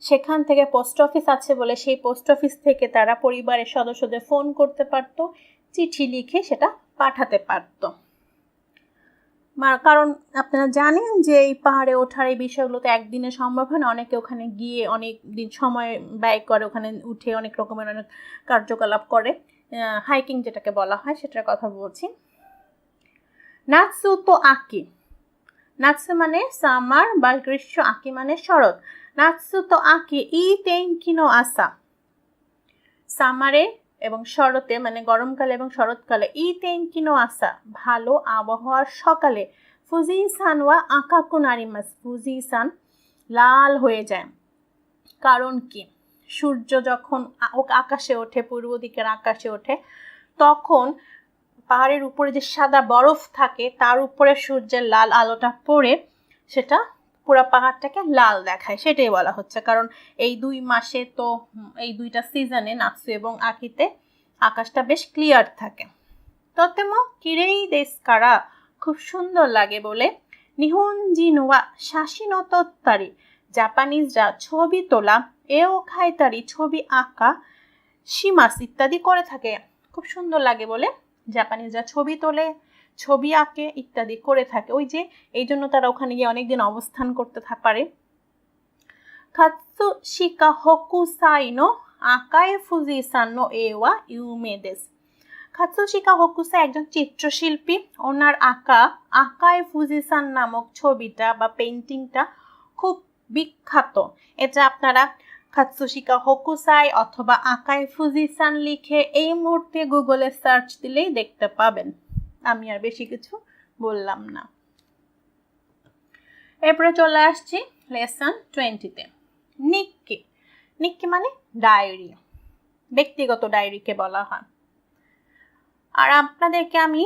সেখান থেকে post office আছে বলে সেই পোস্ট অফিস থেকে তারা পরিবারের সদস্যদের ফোন করতে পারত, চিঠি লিখে সেটা পাঠাতে পারত। কারণ আপনারা জানেন যে এই পাহাড়ে ওঠার এই বিষয়গুলো তো একদিনে সম্ভব হয় না, অনেকে ওখানে গিয়ে অনেক দিন সময় ব্যয় করে, ওখানে উঠে অনেক রকমের অনেক কার্যকলাপ করে, হাইকিং যেটাকে বলা হয় সেটার কথা বলছি। নাৎসু তো আকি, নাৎসু মানে সামার বা গ্রীষ্ম, আকি মানে শরৎ। নাৎসু তো আকি ই তেনকিনো আসা, সামারে এবং শরতে মানে গরমকালে এবং শরৎকালে ই তেনকিনো আসা ভালো আবহাওয়ার সকালে ফুজিসান ওয়া আকাকু নারিমাস, ফুজিসান লাল হয়ে যায়। কারণ কি, সূর্য যখন আকাশে ওঠে, পূর্ব দিকের আকাশে ওঠে, তখন পাহাড়ের উপরে যে সাদা বরফ থাকে তার উপরে সূর্যের লাল আলোটা পড়ে সেটা পুরো পাহাড়টাকে লাল দেখায়, সেটাই বলা হচ্ছে। কারণ এই 2 মাসে তো এই 2টা সিজনে নাৎসু এবং আকিতে আকাশটা বেশ ক্লিয়ার থাকে। ততেমো কিরেই দেশু কারা, খুব সুন্দর লাগে বলে নিহনজিন ওয়া শাসিনো তোত্তারি, জাপানিজরা ছবি তোলা, এও খাইতারি ছবি আঁকা, শিমাস ইত্যাদি করে থাকে। খুব সুন্দর লাগে বলে জাপানিজরা ছবি তোলে, ছবি আঁকে ইত্যাদি করে থাকে। ওই যে এই জন্য তারা ওখানে গিয়ে অনেকদিন অবস্থান করতে পারে। কাতসুশিকা হোকুসাই নো আকায়ে ফুজিসান নো এ ওয়া ইউমে দেসু। কাতসুশিকা হোকুসাই একজন চিত্রশিল্পী, ওনার আঁকা আকায়ে ফুজিসান নামক ছবিটা বা পেইন্টিংটা খুব বিখ্যাত। এটা আপনারা কাতসুশিকা হোকুসাই অথবা আকায়ে ফুজিসান লিখে এই মুহূর্তে গুগলে সার্চ দিলেই দেখতে পাবেন। আমি আর বেশি কিছু বললাম না। এরপরে চলে আসছি লেসন 20-তে। নিক্কি, নিক্কি মানে ডায়েরি, ব্যক্তিগত ডায়েরিকে বলা হয়। আর আপনাদেরকে আমি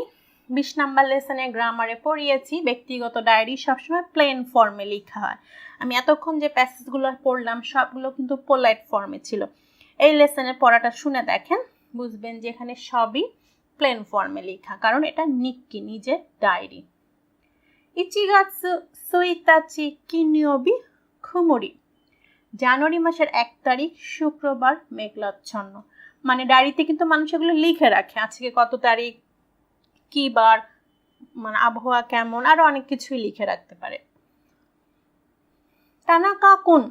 20 নাম্বার লেসনে গ্রামারে পড়িয়েছি ব্যক্তিগত ডায়েরি সবসময় প্লেন ফর্মে লেখা হয়। আমি এতক্ষণ যে প্যাসেজগুলো পড়লাম সবগুলো কিন্তু পোলাইট ফর্মে ছিল। এই লেসনের পড়াটা শুনে দেখেন, বুঝবেন যে এখানে সবই প্লেন ফর্মে লেখা, কারণ এটা নিক্কি, নিজের ডায়েরি। ইচিগাৎসু সুইতাচি কিনিওবি খুমুরি, জানুয়ারি মাসের 1 তারিখ শুক্রবার মেঘাচ্ছন্ন। মানে ডায়েরিতে কিন্তু মানুষ এগুলো লিখে রাখে, আজকে কত তারিখ, কি বার, মানে আবহাওয়া কেমন, আরো অনেক কিছুই লিখে রাখতে পারে। তানাকা কুন,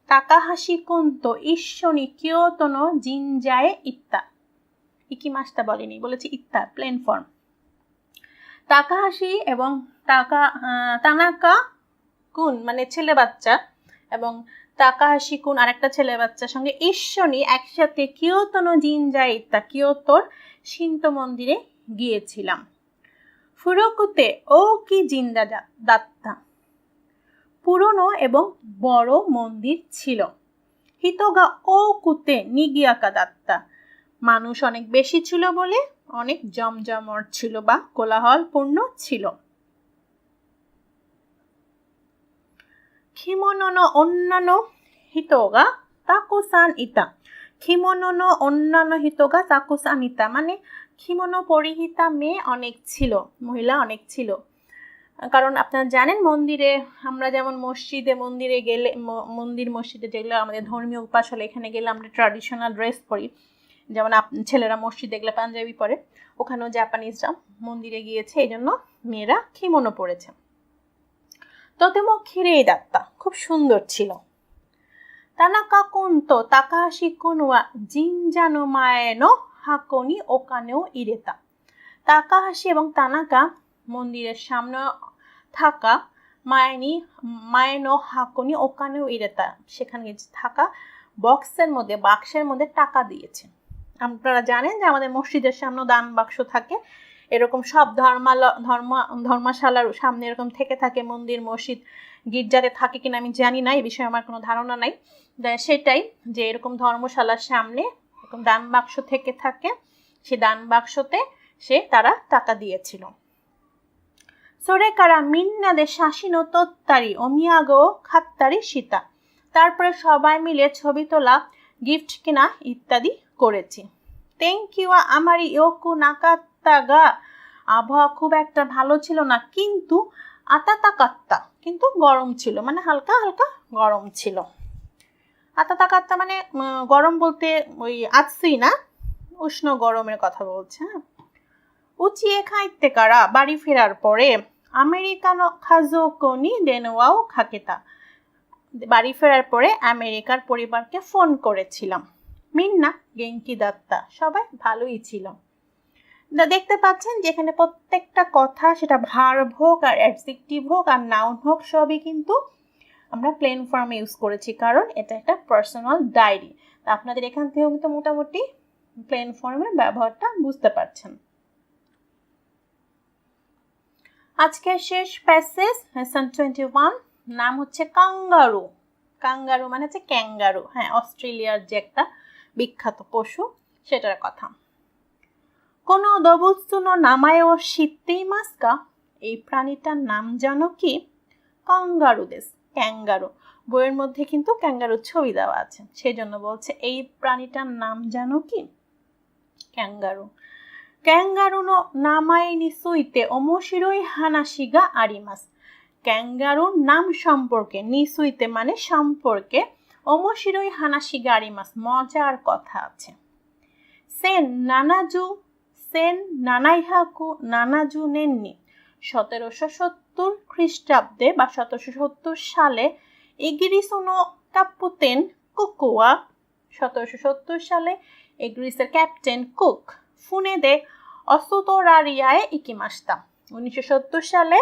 তাকাহাশি কুন তো ইশোনি কিয়োতো নো জিনজায়ে ইত্তা, ইকি মাসটা বলেনি, বলেছি ইত্তা, প্লেন ফর্ম। তাকাহাশি এবং তানাকা কুন মানে ছেলে বাচ্চা, এবং তাকাহাশি কুন আরেকটা ছেলে বাচ্চার সঙ্গে ইশোনি একসাথে কিয়োতো নো জিনজায়ে ইত্তা, কিয়োতোর শিন্তো মন্দিরে গিয়েছিলাম। ফুরোকুতে ও কি জিন্দা দাত্তা, পুরনো এবং বড় মন্দির ছিল। হিতোগা ও কুতে নিগিয়াকা দাত্তা, মানুষ অনেক বেশি ছিল বলে অনেক জমজমট ছিল বা কোলাহলপূর্ণ ছিল। খিমোনো নো অন্যান্য হিতোগা তাকুসান ইতা, খিমোনো নো অন্যান্য হিতোগা তাকুসান ইতা মানে খিমোনো পরিহিতা মেয়ে অনেক ছিল, মহিলা অনেক ছিল। কারণ আপনারা জানেন মন্দিরে, আমরা যেমন মন্দিরে গেলে, মসজিদে যেগুলো আমাদের ধর্মীয় উপাসনা, এখানে গেলে আমরা ট্র্যাডিশনাল ড্রেস পরি, যেমন ছেলেরা মসজিদে গেলে পাঞ্জাবি পরে, ওখানেও জাপানিজরা মন্দিরে গিয়েছে, এই জন্য মেয়েরা খিমোনো পরেছে। ততেমো খিরেই দাত্তা, খুব সুন্দর ছিল। তানাকা কুন তো তাকাহাশি কুন ওয়া জিনজা নো মায়ে নো হাকোনি ওকানেও ইরেতা, তাকাহাশি এবং তানাকা মন্দিরের সামনে থাকা মায়েনো হাকোনি ওকানেও ইরেতা, সেখানে থাকা বাক্সের মধ্যে টাকা দিয়েছে। আপনারা জানেন যে আমাদের মসজিদের সামনে দান বাক্স থাকে, এরকম সব ধর্মশালার সামনে এরকম থেকে থাকে। মন্দির, মসজিদ, গির্জাতে থাকে কিনা আমি জানি না, এই বিষয়ে আমার কোনো ধারণা নাই। সেটাই যে এরকম ধর্মশালার সামনে এরকম দান বাক্স থেকে থাকে, সে দান বাক্সতে তারা টাকা দিয়েছিল। সোরে কারা মিন্নাদে শাসিনো তোত্তারি ওমিয়াগো খাত্তারি সীতা, তারপরে সবাই মিলে ছবি তোলা, গিফট কেনা ইত্যাদি করেছি। তেঙ্কিওয়া আমারি ইয়োকু নাকাত্তাগা, আবহাওয়া খুব একটা ভালো ছিল না, কিন্তু আতাতাকাত্তা, কিন্তু গরম ছিল, মানে হালকা হালকা গরম ছিল। আতাতাকাত্তা মানে গরম বলতে ওই আতসুই না, উষ্ণ গরমের কথা বলছে। হ্যাঁ, উচিয়ে খাইতে কারা বাড়ি ফেরার পরে আমেরিকানো খাজোকনি দেনওয়াও খাকেতা, বাড়ি ফেরার পরে আমেরিকার পরিবারকে ফোন করেছিলাম। মিন্না গেঙ্কি দাত্তা, সবাই ভালোই ছিল। দেখতে পাচ্ছেন যেখানে প্রত্যেকটা কথা সেটা ভার্ব হোক আর অ্যাডজেক্টিভ হোক আর নাউন হোক সবই কিন্তু আমরা প্লেন ফর্মে ইউজ করেছি, কারণ এটা একটা পার্সোনাল ডায়েরি। আপনাদের এখান থেকেও কিন্তু মোটামুটি প্লেন ফর্মের ব্যবহারটা বুঝতে পারছেন। আজকের শেষ প্যাসেজ লেসন 21, নাম হচ্ছে কাঙ্গারু। কাঙ্গারু মানে হচ্ছে ক্যাঙ্গারু। হ্যাঁ, অস্ট্রেলিয়ার যে একটা বিখ্যাত পশু সেটার কথা। কোনো দবুৎসুনো নামায় ও শীতেই মাস্কা, এই প্রাণীটার নাম জানো কি? কাঙ্গারু দেশ, ক্যাঙ্গারু। বইয়ের মধ্যে কিন্তু ক্যাঙ্গারুর ছবি দেওয়া আছে, সেই জন্য বলছে এই প্রাণীটার নাম জানো কি? ক্যাঙ্গারু। ক্যাঙ্গারুনো নামায় নিসুইতে ওমোশিরোই হানাশিগা আরিমাস, ক্যাঙ্গারুর নাম সম্পর্কে, নিসুইতে মানে সম্পর্কে, ওমোশিরোই হানাশিগা আরিমাস মজার কথা আছে। সেন নানাইহাকু নানাজু নেননি, 1770 খ্রিস্টাব্দে বা 1770 সালে ইগিরিসুনো কাপ্পুতেন কুকুয়া, 1770 সালে ইগিরিসের ক্যাপ্টেন কুক ফুনেদে অসুতোরারিয়ায় ইকিমাস্তা, 1970 সালে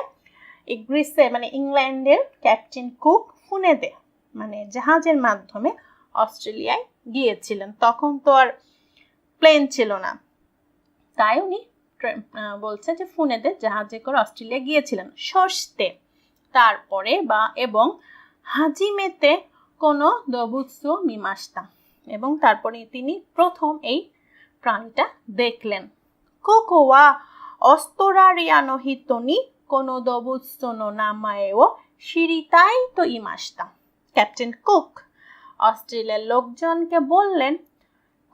ইগ্রিসে মানে ইংল্যান্ডের ক্যাপ্টেন কুক ফুনেদে মানে জাহাজের মাধ্যমে অস্ট্রেলিয়ায় গিয়েছিলেন। তখন তো আর প্লেন ছিল না, তাই উনি বলছে যে ফুনেদে জাহাজে করে অস্ট্রেলিয়া গিয়েছিলেন। ষষ্ঠে তারপরে বা এবং হাজিমেতে কোনো দবুৎসু মিমাস্তা, এবং তারপরে তিনি প্রথম এই প্রাণীটা দেখলেন। কোকোয়া অস্ট্রালিয়ানো হিতনি কোনো দবুৎসুনো নামায়েও শিরিতাই তো ইমাস্তা, ক্যাপ্টেন কুক অস্ট্রেলিয়ার লোকজনকে বললেন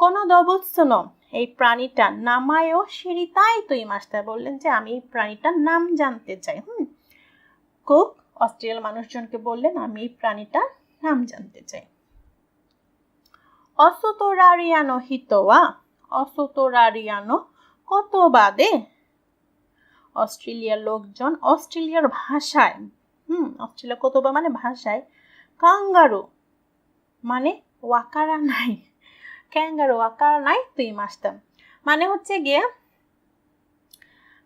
কোনো দবুৎসুনো, এই প্রাণীটার নামায়ও শিরিতাই তো ইমাস্তা, বললেন যে আমি এই প্রাণীটার নাম জানতে চাই। কুক অস্ট্রেলিয়ার মানুষজনকে বললেন আমি এই প্রাণীটার নাম জানতে চাই। অসুতোরারিয়ানো হিতোয়া, অসুতোরারিয়ানো কত বাদে, অস্ট্রেলিয়ার লোকজন অস্ট্রেলিয়ার ভাষায়, অস্ট্রেলিয়া কতবা মানে ভাষায়, কাঙ্গারু মানে ওয়াকারা নাই, ক্যাঙ্গারু ওয়াকারা নাই তুই মাস্তাম মানে হচ্ছে গিয়ে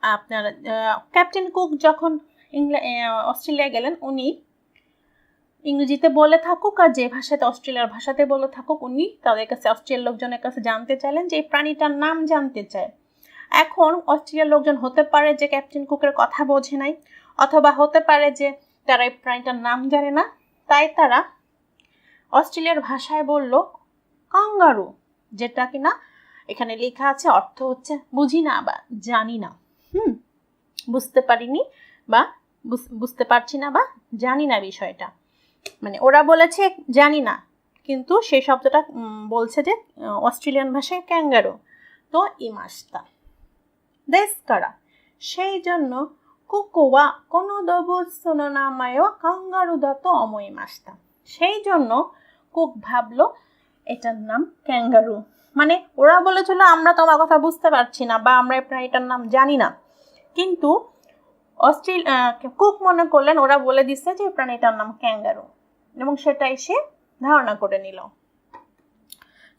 আপনার ক্যাপ্টেন কুক যখন অস্ট্রেলিয়া গেলেন, উনি ইংরেজিতে বলে থাকুক আর যে ভাষাতে অস্ট্রেলিয়ার ভাষাতে বলে থাকুক, উনি তাদের কাছে অস্ট্রেলিয়ার লোকজনের কাছে জানতে চাইলেন যে এই প্রাণীটার নাম জানতে চায়। এখন অস্ট্রেলিয়ার লোকজন হতে পারে যে ক্যাপ্টেন কুকের কথা বোঝে নাই, অথবা হতে পারে যে তারা এই প্রাণীটার নাম জানে না, তাই তারা অস্ট্রেলিয়ার ভাষায় বলল কাঙ্গারু, যেটা কিনা এখানে লেখা আছে অর্থ হচ্ছে বুঝি না বা জানি না, বুঝতে পারিনি বা বুঝতে পারছি না বা জানি না বিষয়টা। মানে ওরা বলেছে জানি না, কিন্তু সেই শব্দটা বলছে যে অস্ট্রেলিয়ান ভাষায় ক্যাঙ্গারু, তো ইমাস্তা দেশ কারা, সেই জন্য কুকুয়া কোনো দবুৎসুনো নামায়ও কাঙ্গারু দত অমইমাস্তা, সেই জন্য কুক ভাবলো এটার নাম ক্যাঙ্গারু। মানে ওরা বলেছিল আমরা তোমার কথা বুঝতে পারছি না বা আমরা প্রাণীটার নাম জানি না, কিন্তু কুক মনে করলেন ওরা বলে দিচ্ছে যে প্রাণীটার নাম ক্যাঙ্গারু, এবং সেটাই সে ধারণা করে নিল।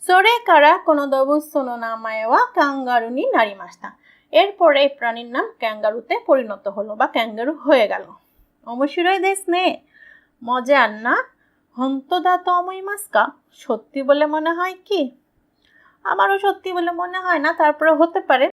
সোরে কারা কোনো দবুৎসুনো নামায়ওয়া কাঙ্গারুনি নারিমাস্তা, এরপরে এই প্রাণীর নাম ক্যাঙ্গারুতে পরিণত হলো বা ক্যাঙ্গারু হয়ে গেল। অমশিরোই দেশ নে, মজার না? হন্তদা তো অমইমাস্কা, সত্যি বলে মনে হয় কি? আমারও সত্যি বলে মনে হয় না, তারপরে হতে পারে